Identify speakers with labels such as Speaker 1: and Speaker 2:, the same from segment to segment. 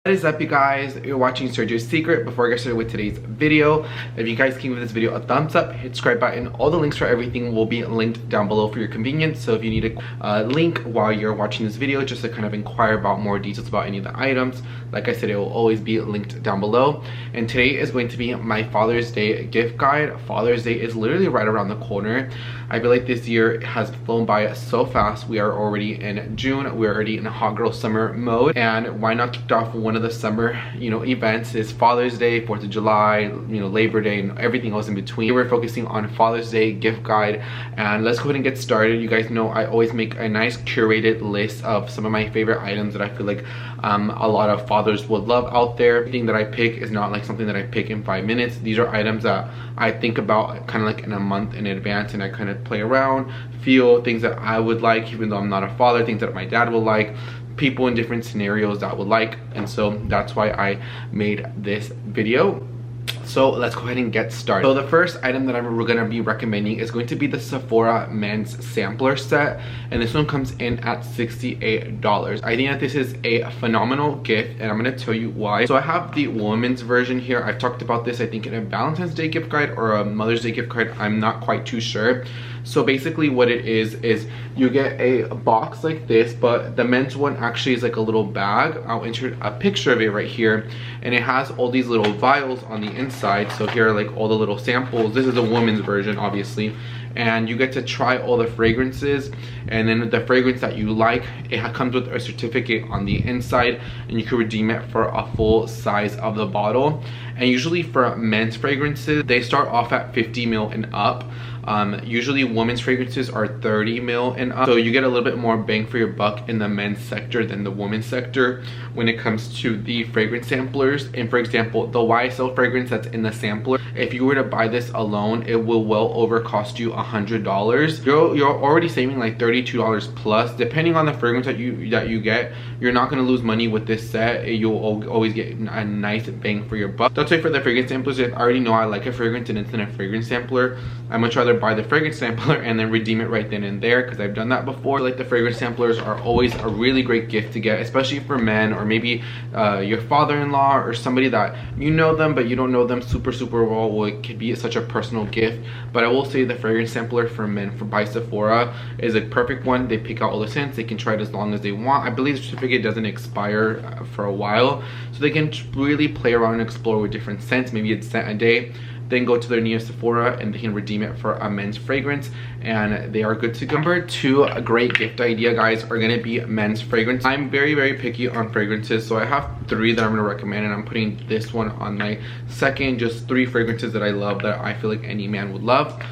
Speaker 1: What is up, you guys? You're watching Sergio's Secret. Before I get started with today's video, if you guys can give this video a thumbs up, hit subscribe button. All the links for everything will be linked down below for your convenience. So if you need a link while you're watching this video just to kind of inquire about more details about any of the items, like I said, it will always be linked down below. And today is going to be my Father's Day gift guide. Father's Day is literally right around the corner. I feel like this year has flown by so fast. We are already in June. We're already in a hot girl summer mode, and why not kick off one of the summer events is Father's Day, 4th of July, Labor Day, and everything else in between. We're focusing on Father's Day gift guide, and let's go ahead and get started. You guys know I always make a nice curated list of some of my favorite items that I feel like a lot of fathers would love out there. Everything that I pick is not like something that I pick in 5 minutes. These are items that I think about kind of like in a month in advance, and I kind of play around, feel things that I would like, even though I'm not a father, things that my dad will like, people in different scenarios that would like. And so that's why I made this video. So let's go ahead and get started. So the first item that we're going to be recommending is going to be the Sephora men's sampler set, and this one comes in at $68. I think that this is a phenomenal gift, and I'm going to tell you why. So I have the women's version here. I've talked about this I think in a Valentine's Day gift guide or a Mother's Day gift card. I'm not quite too sure. So basically what it is you get a box like this, but the men's one actually is like a little bag. I'll insert a picture of it right here, and it has all these little vials on the inside. So here are like all the little samples. This is the women's version, obviously, and you get to try all the fragrances, and then the fragrance that you like, it comes with a certificate on the inside, and you can redeem it for a full size of the bottle. And usually for men's fragrances, they start off at 50 ml and up. Usually women's fragrances are 30 ml and up, so you get a little bit more bang for your buck in the men's sector than the women's sector when it comes to the fragrance samplers. And for example, the YSL fragrance that's in the sampler, if you were to buy this alone, it will well over cost you $100. You're already saving like $32 plus, depending on the fragrance that you get. You're not going to lose money with this set. You'll always get a nice bang for your buck. That's why for the fragrance samplers, if I already know I like a fragrance and it's in a fragrance sampler, I'm much rather buy the fragrance sampler and then redeem it right then and there, because I've done that before. Like, the fragrance samplers are always a really great gift to get, especially for men, or maybe your father-in-law or somebody that you know them but you don't know them super well. Well, it could be such a personal gift. But I will say the fragrance sampler for men by Sephora is a perfect one. They pick out all the scents, they can try it as long as they want. I believe the certificate doesn't expire for a while, so they can really play around and explore with different scents. Maybe it's scent a day, then go to their nearest Sephora and they can redeem it for a men's fragrance, and they are good to go. Number two, a great gift idea, guys, are gonna be men's fragrance. I'm very picky on fragrances, so I have 3 that I'm gonna recommend, and I'm putting this one on my second. Just 3 fragrances that I love, that I feel like any man would love.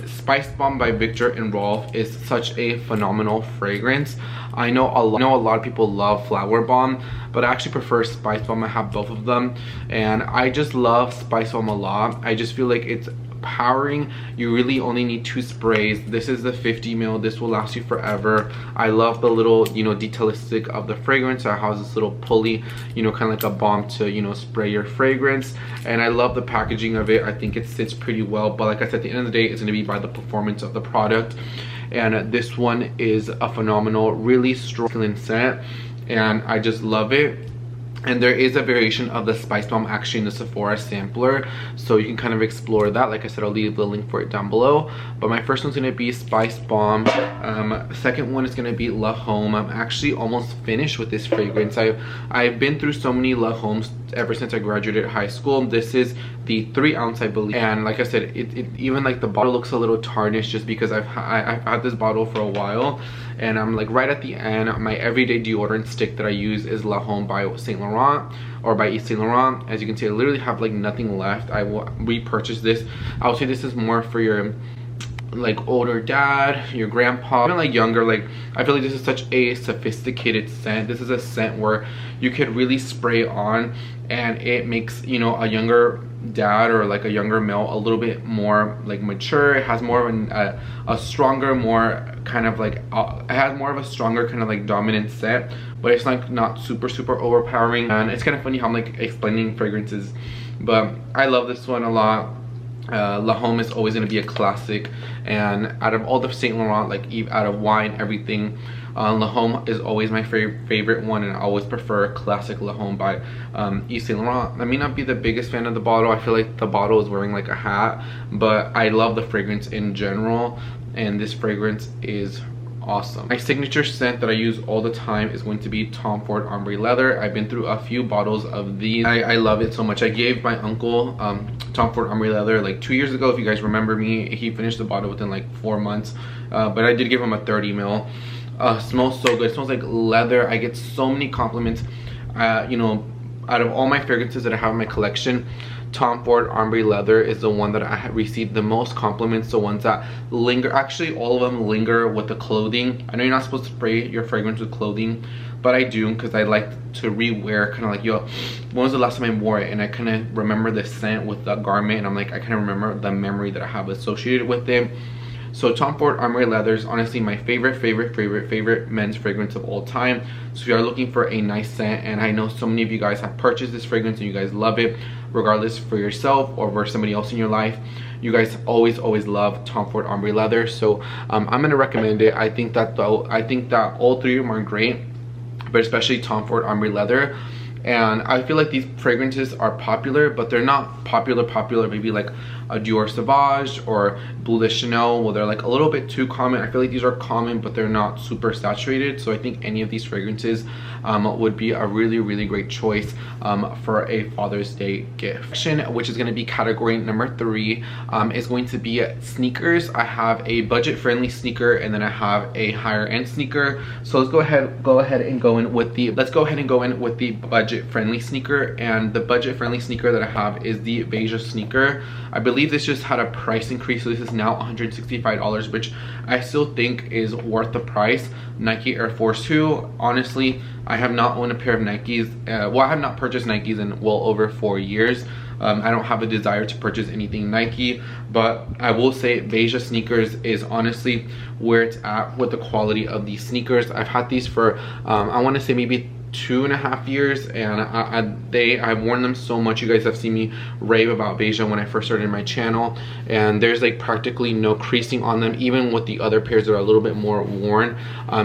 Speaker 1: Spice Bomb by Victor and Rolf is such a phenomenal fragrance. I know a lot of people love Flower Bomb, but I actually prefer Spice Bomb. I have both of them, and I just love Spice Bomb a lot. I just feel like it's powering. You really only need 2 sprays. This is the 50 ml. This will last you forever. I love the little detailistic of the fragrance. It has this little pulley, kind of like a bomb to spray your fragrance, and I love the packaging of it. I think it sits pretty well, but like I said, at the end of the day, it's going to be by the performance of the product. And this one is a phenomenal, really strong scent, and I just love it. And there is a variation of the Spice Bomb actually in the Sephora sampler, so you can kind of explore that. Like I said, I'll leave the link for it down below. But my first one's going to be Spice Bomb. Second one is going to be La Home. I'm actually almost finished with this fragrance. I've been through so many La Homes ever since I graduated high school. This is the 3 ounce, I believe, and like I said, it even like the bottle looks a little tarnished just because I've had this bottle for a while, and I'm like right at the end. My everyday deodorant stick that I use is La Home by Saint Laurent, or by Yves Saint Laurent. As you can see, I literally have like nothing left. I will repurchase this. I would say this is more for your like older dad, your grandpa, even like younger. Like, I feel like this is such a sophisticated scent. This is a scent where you could really spray on, and it makes a younger dad or like a younger male a little bit more like mature. It has more of a stronger, more kind of like it has more of a stronger kind of like dominant scent, but it's like not super overpowering. And it's kind of funny how I'm like explaining fragrances, but I love this one a lot. La Home is always going to be a classic, and out of all the Saint Laurent, like out of wine, everything, La Homme is always my favorite one, and I always prefer Classic La Homme by Yves Saint Laurent. I may not be the biggest fan of the bottle. I feel like the bottle is wearing like a hat, but I love the fragrance in general, and this fragrance is awesome. My signature scent that I use all the time is going to be Tom Ford Ombre Leather. I've been through a few bottles of these. I love it so much. I gave my uncle Tom Ford Ombre Leather like 2 years ago. If you guys remember me, he finished the bottle within like 4 months, but I did give him a 30 ml. Smells so good. It smells like leather. I get so many compliments. You know, out of all my fragrances that I have in my collection, Tom Ford Ombre Leather is the one that I have received the most compliments, the ones that linger. Actually, all of them linger with the clothing. I know you're not supposed to spray your fragrance with clothing, but I do, because I like to re-wear, kind of like, yo, when was the last time I wore it? And I kind of remember the scent with the garment, and I'm like, I kind of remember the memory that I have associated with it. So Tom Ford Ombre Leather is honestly my favorite men's fragrance of all time. So if you are looking for a nice scent, and I know so many of you guys have purchased this fragrance and you guys love it, regardless for yourself or for somebody else in your life, you guys always love Tom Ford Ombre Leather. So I'm gonna recommend it. I think that all three of them are great, but especially Tom Ford Ombre Leather. And I feel like these fragrances are popular, but they're not popular maybe like a Dior Sauvage or Bleu de Chanel. Well, they're like a little bit too common. I feel like these are common, but they're not super saturated. So I think any of these fragrances would be a really great choice for a Father's Day gift. Which is going to be category number 3, is going to be sneakers. I have a budget-friendly sneaker, and then I have a higher-end sneaker. So let's go ahead and go in with the budget-friendly sneaker. And the budget-friendly sneaker that I have is the Veja sneaker. I believe this just had a price increase, so this is now $165, which I still think is worth the price. Nike Air Force 2. Honestly, I have not owned a pair of Nikes. Well, I have not purchased Nikes in well over 4 years. I don't have a desire to purchase anything Nike, but I will say Veja sneakers is honestly where it's at with the quality of these sneakers. I've had these for I want to say maybe 2.5 years, and I've worn them so much. You guys have seen me rave about Veja when I first started my channel, and there's like practically no creasing on them. Even with the other pairs that are a little bit more worn,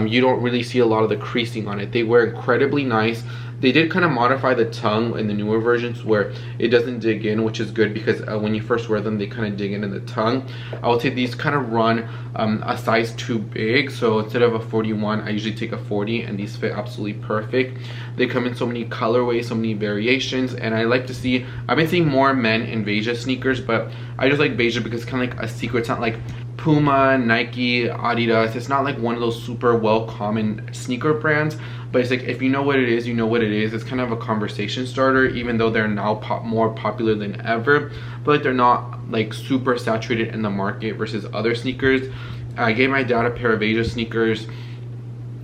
Speaker 1: you don't really see a lot of the creasing on it. They wear incredibly nice. They did kind of modify the tongue in the newer versions where it doesn't dig in, which is good, because when you first wear them, they kind of dig in the tongue. I would say these kind of run a size too big, so instead of a 41, I usually take a 40, and these fit absolutely perfect. They come in so many colorways, so many variations, and I like to see, I've been seeing more men in Veja sneakers, but I just like Veja because it's kind of like a secret. It's not like Puma, Nike, Adidas. It's not like one of those super well common sneaker brands, but it's like, if you know what it is, you know what it is. It's kind of a conversation starter, even though they're now more popular than ever, but like they're not like super saturated in the market versus other sneakers. I gave my dad a pair of Veja sneakers,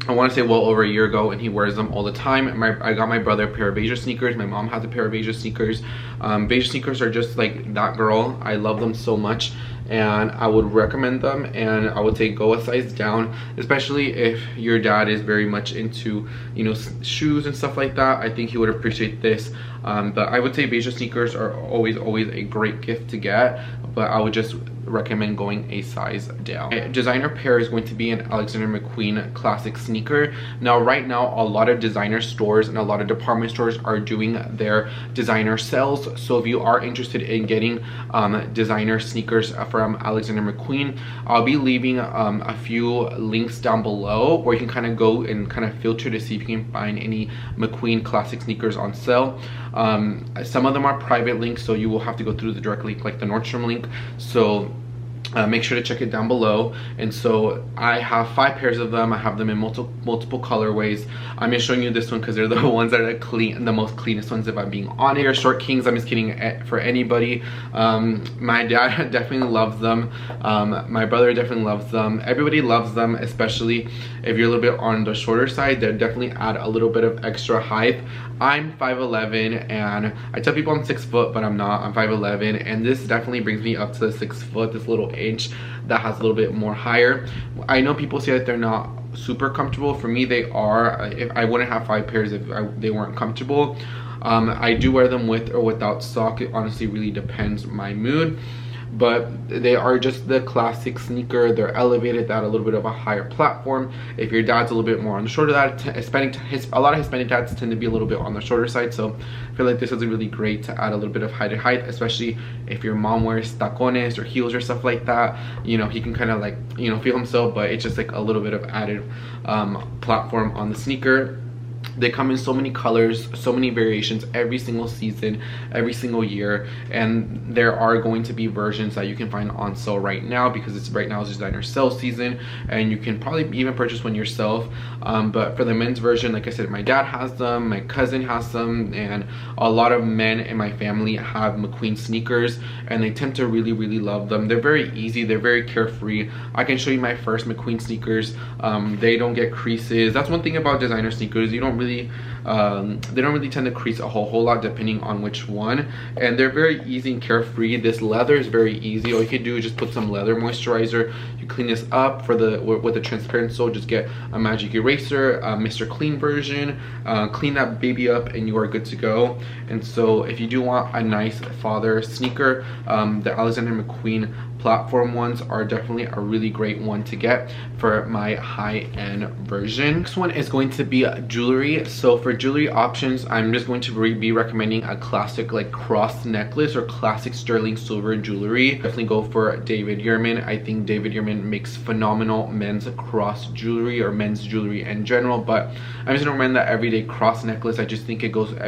Speaker 1: I want to say well over a year ago, and he wears them all the time. I got my brother a pair of Veja sneakers. My mom has a pair of Veja sneakers. Veja sneakers are just like that girl. I love them so much, and I would recommend them. And I would say go a size down, especially if your dad is very much into, you know, shoes and stuff like that. I think he would appreciate this. But I would say Veja sneakers are always a great gift to get, but I would just recommend going a size down. My designer pair is going to be an Alexander McQueen classic sneaker. Now right now a lot of designer stores and a lot of department stores are doing their designer sales, so if you are interested in getting designer sneakers from Alexander McQueen, I'll be leaving a few links down below where you can kind of go and kind of filter to see if you can find any McQueen classic sneakers on sale. Some of them are private links, so you will have to go through the direct link like the Nordstrom link, so make sure to check it down below. And so I have 5 pairs of them. I have them in multiple colorways. I'm just showing you this one because they're the ones that are clean, the most cleanest ones, if I'm being honest. They're short kings. I'm just kidding, for anybody. My dad definitely loves them. My brother definitely loves them. Everybody loves them, especially if you're a little bit on the shorter side. They definitely add a little bit of extra height. I'm 5'11", and I tell people I'm 6 foot, but I'm not. I'm 5'11", and this definitely brings me up to the 6 foot, this little inch that has a little bit more higher. I know people say that they're not super comfortable. For me, they are. If I wouldn't have 5 pairs if they weren't comfortable. I do wear them with or without sock. It honestly really depends my mood. but they are just the classic sneaker. They're elevated, that a little bit of a higher platform. If your dad's a little bit more on the shorter side, a lot of Hispanic dads tend to be a little bit on the shorter side, so I feel like this is really great to add a little bit of height, especially if your mom wears tacones or heels or stuff like that. You know, he can kind of like, you know, feel himself, but it's just like a little bit of added platform on the sneaker. They come in so many colors, so many variations every single season, every single year, and there are going to be versions that you can find on sale right now, because it's right now is designer sale season, and you can probably even purchase one yourself. But for the men's version, like I said, my dad has them, my cousin has them, and a lot of men in my family have McQueen sneakers, and they tend to really love them. They're very easy, they're very carefree. I can show you my first McQueen sneakers. They don't get creases. That's one thing about designer sneakers. You don't really they don't really tend to crease a whole lot depending on which one, and they're very easy and carefree. This leather is very easy. All you can do is just put some leather moisturizer. You clean this up for the with the transparent sole. Just get a magic eraser, Mr. Clean version, clean that baby up, and you are good to go. And so if you do want a nice father sneaker, the Alexander McQueen platform ones are definitely a really great one to get for my high-end version. Next one is going to be jewelry. So for jewelry options, I'm just going to be recommending a classic like cross necklace or classic sterling silver jewelry. Definitely go for David Yurman. I think David Yurman makes phenomenal men's cross jewelry or men's jewelry in general, but I'm just gonna recommend that everyday cross necklace. I just think it goes with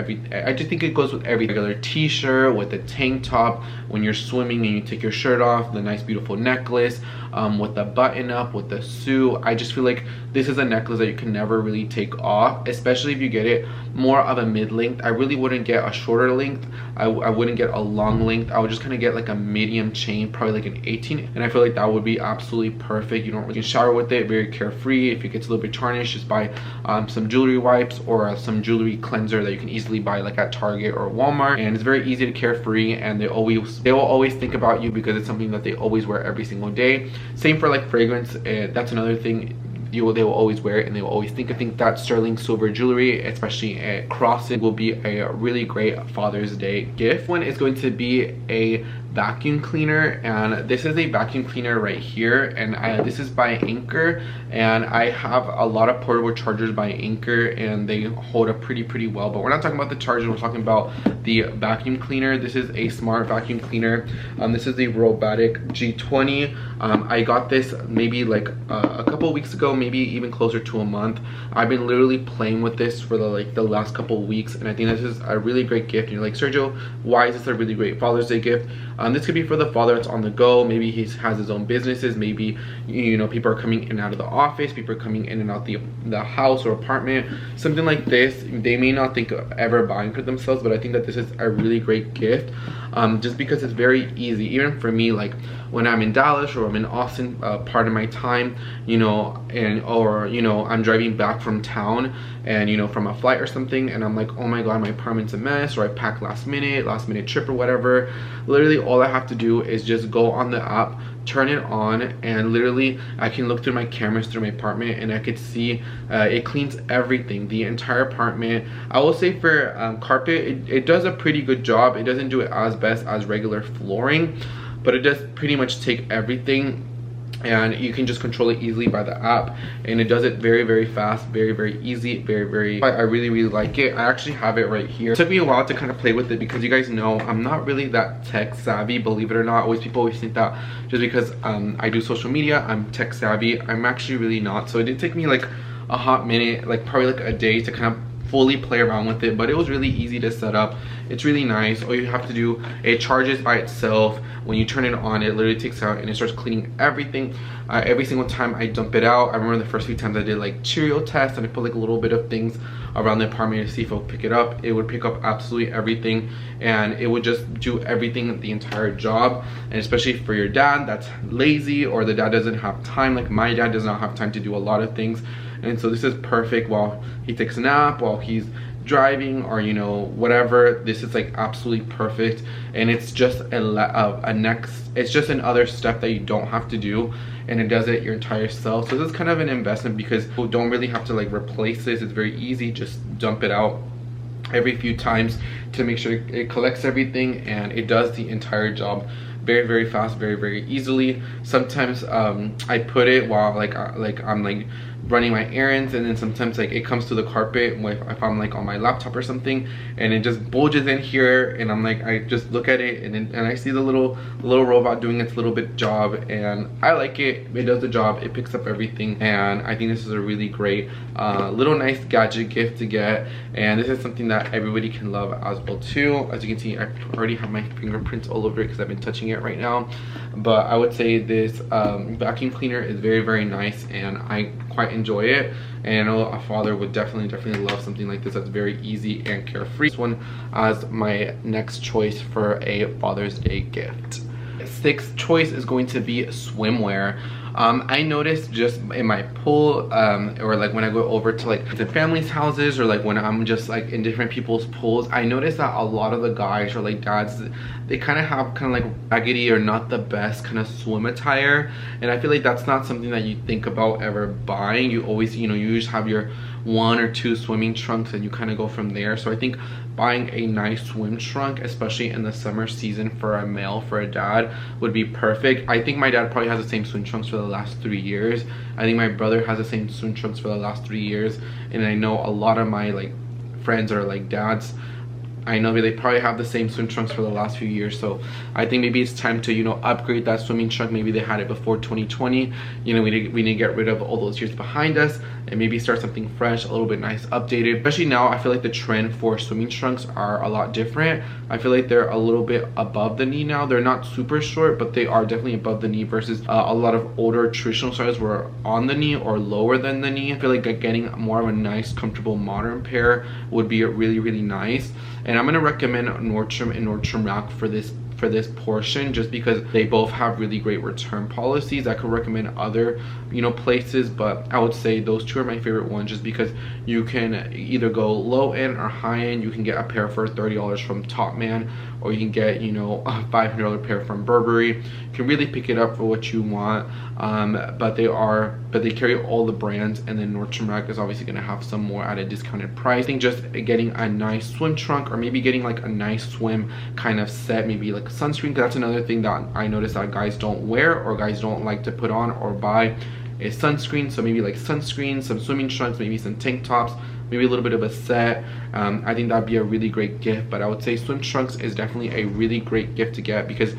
Speaker 1: every regular t-shirt, with a tank top, when you're swimming and you take your shirt off, the nice beautiful necklace, with the button up, with the suit. I just feel like this is a necklace that you can never really take off, especially if you get it more of a mid-length. I really wouldn't get a shorter length. I wouldn't get a long length. I would just kind of get like a medium chain, probably like an 18, and I feel like that would be absolutely perfect. You don't really shower with it, very carefree. If it gets a little bit tarnished, just buy some jewelry wipes or some jewelry cleanser that you can easily buy like at Target or Walmart, and it's very easy to carefree, and they will always think about you because it's something that they always wear every single day. Same for like fragrance. That's another thing. They will always wear it, and they will always think. I think that sterling silver jewelry, especially at crosses, will be a really great Father's Day gift. One is going to be a vacuum cleaner, and this is a vacuum cleaner right here, and this is by Anchor, and I have a lot of portable chargers by Anchor, and they hold up pretty well. But we're not talking about the charger, we're talking about the vacuum cleaner. This is a smart vacuum cleaner. This is a Robotic G20. I got this maybe like a couple weeks ago, maybe even closer to a month. I've been literally playing with this for the last couple of weeks, and I think this is a really great gift. And you're like, Sergio, why is this a really great Father's Day gift? This could be for the father that's on the go. Maybe he has his own businesses. Maybe, you know, people are coming in and out of the office. People are coming in and out the house or apartment. Something like this, they may not think of ever buying for themselves, but I think that this is a really great gift, just because it's very easy. Even for me, like when I'm in Dallas or I'm in Austin, part of my time, you know, or you know, I'm driving back from town, and you know, from a flight or something, and I'm like, oh my god, my apartment's a mess, or I packed last minute trip or whatever. Literally all I have to do is just go on the app, turn it on, and literally I can look through my cameras through my apartment, and I could see it cleans everything, the entire apartment. I will say for carpet, it does a pretty good job. It doesn't do it as best as regular flooring, but it does pretty much take everything, and you can just control it easily by the app, and it does it very fast, very easy, I really like it. I actually have it right here. It took me a while to kind of play with it because you guys know I'm not really that tech savvy, believe it or not. People always think that just because I do social media I'm tech savvy. I'm actually really not. So it did take me like a hot minute, like probably like a day, to kind of fully play around with it, but it was really easy to set up. It's really nice. All you have to do, it charges by itself. When you turn it on, it literally takes out and it starts cleaning everything. Every single time I dump it out, I remember the first few times I did like Cheerio tests, and I put like a little bit of things around the apartment to see if it would pick it up. It would pick up absolutely everything, and it would just do everything, the entire job. And especially for your dad that's lazy, or the dad doesn't have time, like my dad does not have time to do a lot of things, and so this is perfect while he takes a nap, while he's driving, or you know, whatever. This is like absolutely perfect, and it's just it's just another step that you don't have to do, and it does it your entire self. So this is kind of an investment because you don't really have to like replace this. It's very easy. Just dump it out every few times to make sure it collects everything, and it does the entire job very fast, very easily. Sometimes I put it while I'm like running my errands, and then sometimes like it comes to the carpet if I'm like on my laptop or something, and it just bulges in here, and I'm like, I just look at it, and I see the little robot doing its little bit job, and I like it. It does the job, it picks up everything, and I think this is a really great little nice gadget gift to get, and this is something that everybody can love as well too. As you can see, I already have my fingerprints all over it because I've been touching it right now, but I would say this vacuum cleaner is very nice, and I quite enjoy it, and I know a father would definitely love something like this that's very easy and carefree. This one as my next choice for a Father's Day gift. Sixth choice is going to be swimwear. I noticed just in my pool, or like when I go over to like the family's houses, or like when I'm just like in different people's pools, I noticed that a lot of the guys or like dads, they kind of have kind of like raggedy or not the best kind of swim attire, and I feel like that's not something that you think about ever buying. You always, you know, you just have your 1 or 2 swimming trunks and you kind of go from there. So I think buying a nice swim trunk, especially in the summer season for a male, for a dad, would be perfect. I think my dad probably has the same swim trunks for the last 3 years. I think my brother has the same swim trunks for the last 3 years, and I know a lot of my like friends are like dads, I know they probably have the same swim trunks for the last few years. So I think maybe it's time to, you know, upgrade that swimming trunk. Maybe they had it before 2020. You know, we need to get rid of all those years behind us and maybe start something fresh, a little bit nice, updated. Especially now, I feel like the trend for swimming trunks are a lot different. I feel like they're a little bit above the knee now. They're not super short, but they are definitely above the knee versus a lot of older traditional styles were on the knee or lower than the knee. I feel like getting more of a nice, comfortable, modern pair would be really nice. And I'm gonna recommend Nordstrom and Nordstrom Rack for this portion, just because they both have really great return policies. I could recommend other, you know, places, but I would say those two are my favorite ones, just because you can either go low end or high end. You can get a pair for $30 from Topman, or you can get, you know, a $500 pair from Burberry. You can really pick it up for what you want, but they carry all the brands, and then Nordstrom Rack is obviously going to have some more at a discounted price. I think just getting a nice swim trunk, or maybe getting like a nice swim kind of set, maybe like sunscreen, because that's another thing that I noticed that guys don't wear or guys don't like to put on or buy is sunscreen. So maybe like sunscreen, some swimming trunks, maybe some tank tops, maybe a little bit of a set. I think that'd be a really great gift. But I would say swim trunks is definitely a really great gift to get, because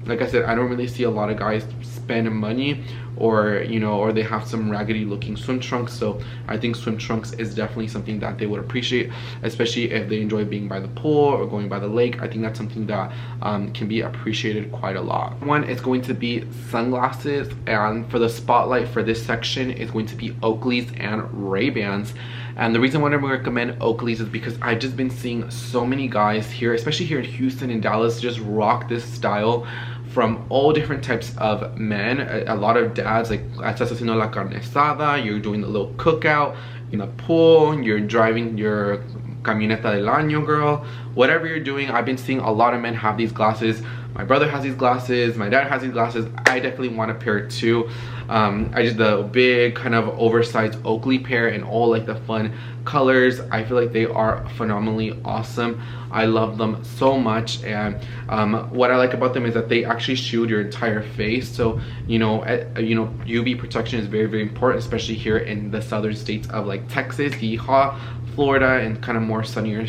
Speaker 1: like I said, I don't really see a lot of guys spend money, or you know, or they have some raggedy looking swim trunks. So I think swim trunks is definitely something that they would appreciate, especially if they enjoy being by the pool or going by the lake. I think that's something that can be appreciated quite a lot. One is going to be sunglasses, and for the spotlight for this section is going to be Oakleys and Ray-Bans. And the reason why I'm gonna recommend Oakleys is because I've just been seeing so many guys here, especially here in Houston and Dallas, just rock this style from all different types of men. A lot of dads, like, estás haciendo la carne asada, you're doing the little cookout in the pool, you're driving your camioneta del año, girl, whatever you're doing. I've been seeing a lot of men have these glasses. My brother has these glasses, my dad has these glasses. I definitely want a pair too. I just, the big kind of oversized Oakley pair in all like the fun colors. I feel like they are phenomenally awesome. I love them so much, and what I like about them is that they actually shield your entire face. So you know, UV protection is very important, especially here in the southern states of like Texas, Yeehaw, Florida, and kind of more sunnier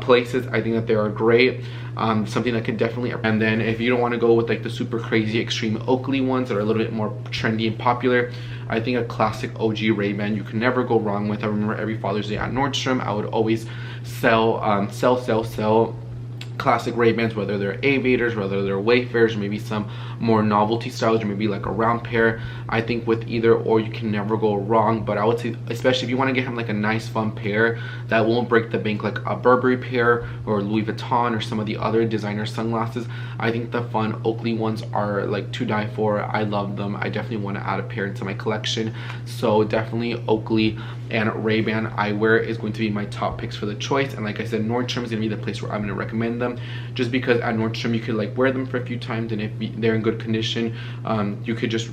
Speaker 1: places. I think that they are great. Something that could definitely, and then if you don't want to go with like the super crazy extreme Oakley ones that are a little bit more trendy and popular, I think a classic OG Ray-Ban you can never go wrong with. I remember every Father's Day at Nordstrom, I would always sell classic Ray-Bans, whether they're aviators, whether they're wayfarers, maybe some more novelty styles, or maybe like a round pair. I think with either or you can never go wrong. But I would say, especially if you want to get him like a nice fun pair that won't break the bank, like a Burberry pair or Louis Vuitton or some of the other designer sunglasses, I think the fun Oakley ones are like to die for. I love them. I definitely want to add a pair into my collection. So definitely Oakley and Ray-Ban eyewear is going to be my top picks for the choice. And like I said, Nordstrom is going to be the place where I'm going to recommend them. them, just because at Nordstrom you could like wear them for a few times, and if they're in good condition, you could just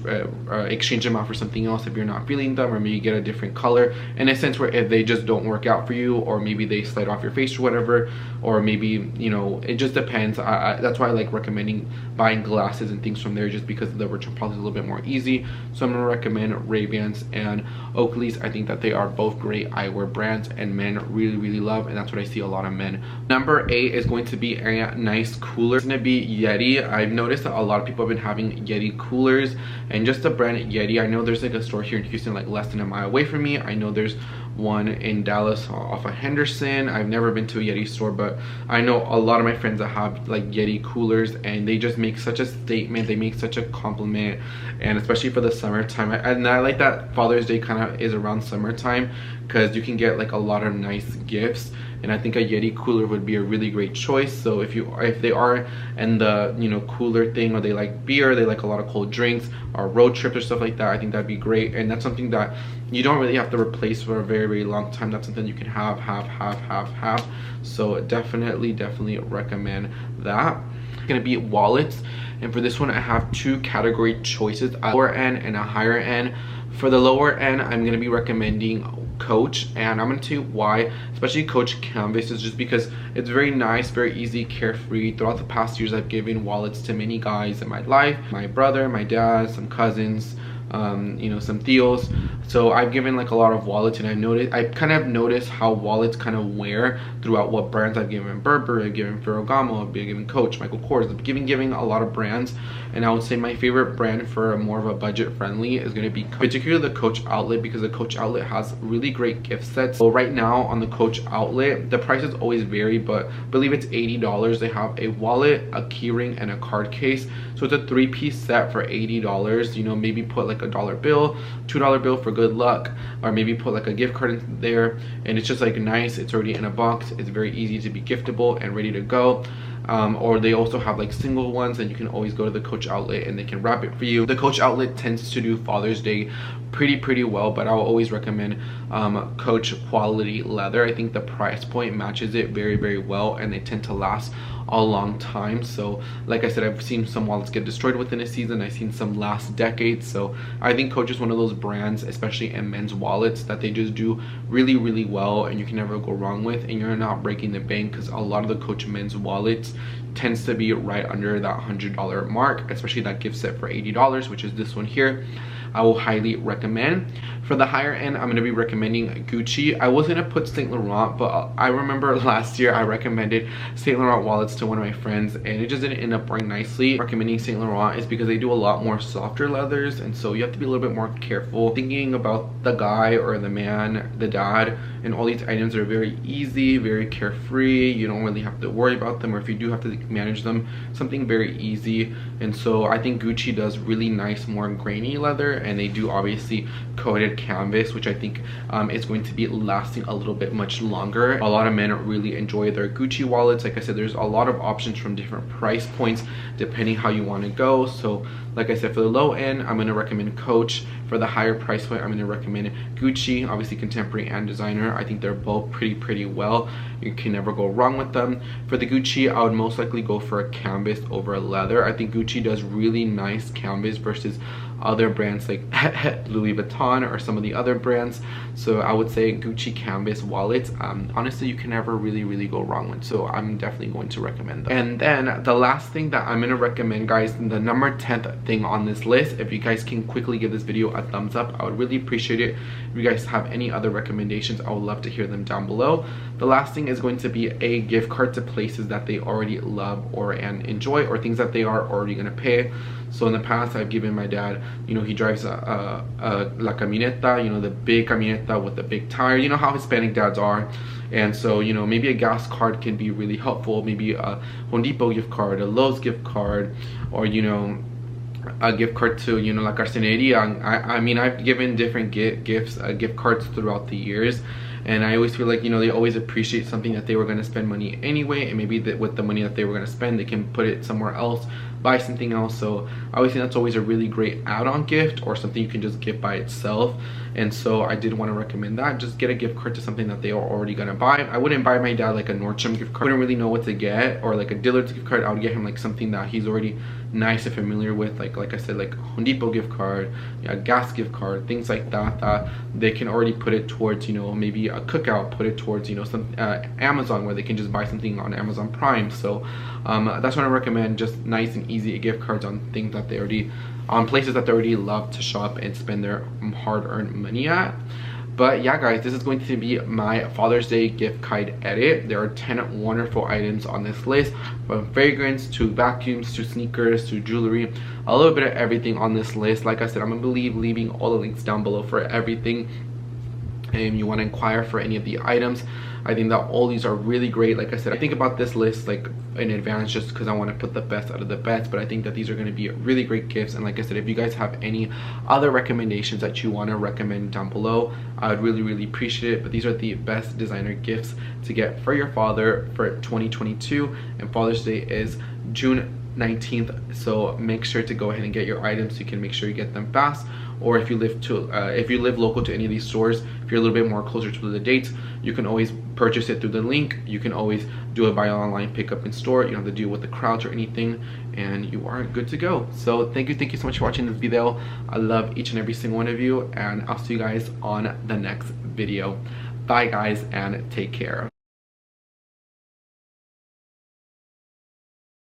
Speaker 1: exchange them out for something else if you're not feeling them, or maybe get a different color, in a sense where if they just don't work out for you, or maybe they slide off your face or whatever, or maybe, you know, it just depends. That's why I like recommending buying glasses and things from there, just because the return policy is a little bit more easy. So I'm going to recommend Raybans and Oakleys. I think that they are both great eyewear brands and men really love, and that's what I see a lot of men. Number 8 is going to be a nice cooler. It's going to be Yeti. I've noticed that a lot of people have been having Yeti coolers, and just the brand Yeti, I know there's like a store here in Houston like less than a mile away from me. I know there's one in Dallas off of Henderson. I've never been to a Yeti store, but I know a lot of my friends that have like Yeti coolers, and they just make such a statement, they make such a compliment, and especially for the summertime. And I like that Father's Day kind of is around summertime, because you can get like a lot of nice gifts, and I think a Yeti cooler would be a really great choice. So if they are in the, you know, cooler thing, or they like beer, they like a lot of cold drinks, or road trips or stuff like that, I think that'd be great. And that's something that you don't really have to replace for a very long time. That's something you can have. So definitely recommend that. It's gonna be wallets, and for this one I have 2 category choices, a lower end and a higher end. For the lower end, I'm gonna be recommending Coach, and I'm gonna tell you why. Especially Coach Canvas is just because it's very nice, very easy, carefree. Throughout the past years, I've given wallets to many guys in my life, my brother, my dad, some cousins, you know, some tios. So I've given like a lot of wallets, and I kind of noticed how wallets kind of wear throughout what brands I've given. Burberry, I've given Ferragamo, I've given Coach, Michael Kors. I've giving a lot of brands, and I would say my favorite brand for more of a budget friendly is going to be particularly the Coach outlet, because the Coach outlet has really great gift sets. So right now on the Coach outlet, the prices always vary, but I believe it's $80. They have a wallet, a keyring, and a card case. So it's a 3-piece set for $80. You know, maybe put like a $1 bill, $2 bill for good luck, or maybe put like a gift card in there, and it's just like nice. It's already in a box. It's very easy to be giftable and ready to go. Or they also have like single ones, and you can always go to the Coach outlet and they can wrap it for you. The Coach outlet tends to do Father's Day pretty well, but I will always recommend Coach quality leather. I think the price point matches it very well, and they tend to last a long time. So like I said, I've seen some wallets get destroyed within a season. I've seen some last decades. So I think Coach is one of those brands, especially in men's wallets, that they just do really well, and you can never go wrong with, and you're not breaking the bank, because a lot of the Coach men's wallets tends to be right under that $100 mark, especially that gift set for $80, which is this one here. I will highly recommend. For the higher end, I'm going to be recommending Gucci. I was going to put Saint Laurent, but I remember last year I recommended Saint Laurent wallets to one of my friends, and it just didn't end up wearing nicely. Recommending Saint Laurent is because they do a lot more softer leathers, and so you have to be a little bit more careful thinking about the guy or the man, the dad, and all these items are very easy, very carefree. You don't really have to worry about them, or if you do have to manage them, something very easy. And so I think Gucci does really nice, more grainy leather, and they do obviously coated canvas, which I think is going to be lasting a little bit much longer. A lot of men really enjoy their Gucci wallets. Like I said, there's a lot of options from different price points depending how you want to go. So like I said, for the low end, I'm going to recommend Coach. For the higher price point, I'm going to recommend Gucci, obviously contemporary and designer. I think they're both pretty well. You can never go wrong with them. For the Gucci, I would most likely go for a canvas over a leather. I think Gucci does really nice canvas versus other brands like Louis Vuitton or some of the other brands. So I would say Gucci canvas wallets, honestly, you can never really go wrong with. So I'm definitely going to recommend them. And then the last thing that I'm going to recommend, guys, the number 10th thing on this list, if you guys can quickly give this video a thumbs up, I would really appreciate it. If you guys have any other recommendations, I would love to hear them down below. The last thing is going to be a gift card to places that they already love and enjoy, or things that they are already going to pay. So in the past, I've given my dad, you know, he drives a La Camioneta, you know, the big camioneta with the big tire. You know how Hispanic dads are. And so, you know, maybe a gas card can be really helpful. Maybe a Home Depot gift card, a Lowe's gift card, or, you know, a gift card to, you know, La Carceneria. I mean, I've given different gift cards throughout the years. And I always feel like, you know, they always appreciate something that they were going to spend money anyway, and maybe with the money that they were going to spend, they can put it somewhere else, buy something else. So I always think that's always a really great add-on gift, or something you can just give by itself. and so I did want to recommend that. Just get a gift card to something that they are already gonna buy. I wouldn't buy my dad like a Nordstrom gift card. I wouldn't really know what to get, or like a Dillard's gift card. I would get him like something that he's already nice and familiar with, like I said, like Home Depot gift card, a gas gift card, things like that, that they can already put it towards, you know, maybe a cookout, put it towards, you know, some Amazon, where they can just buy something on Amazon Prime. So that's what I recommend, just nice and easy gift cards on things that they already, on places that they already love to shop and spend their hard-earned money at. But yeah, guys, this is going to be my Father's Day gift card edit. There are 10 wonderful items on this list, from fragrance to vacuums to sneakers to jewelry, a little bit of everything on this list. Like I said, I'm gonna be leaving all the links down below for everything, and you want to inquire for any of the items. I think that all these are really great. Like I said, I think about this list like in advance, just because I want to put the best out of the best, but I think that these are going to be really great gifts. And like I said, if you guys have any other recommendations that you want to recommend down below, I would really appreciate it. But these are the best designer gifts to get for your father for 2022, and Father's Day is June 19th, so make sure to go ahead and get your items so you can make sure you get them fast. Or if you live local to any of these stores, if you're a little bit more closer to the dates, you can always purchase it through the link. You can always do a buy online pickup in store. You don't have to deal with the crowds or anything, and you are good to go. So thank you so much for watching this video. I love each and every single one of you, and I'll see you guys on the next video. Bye guys, and take care.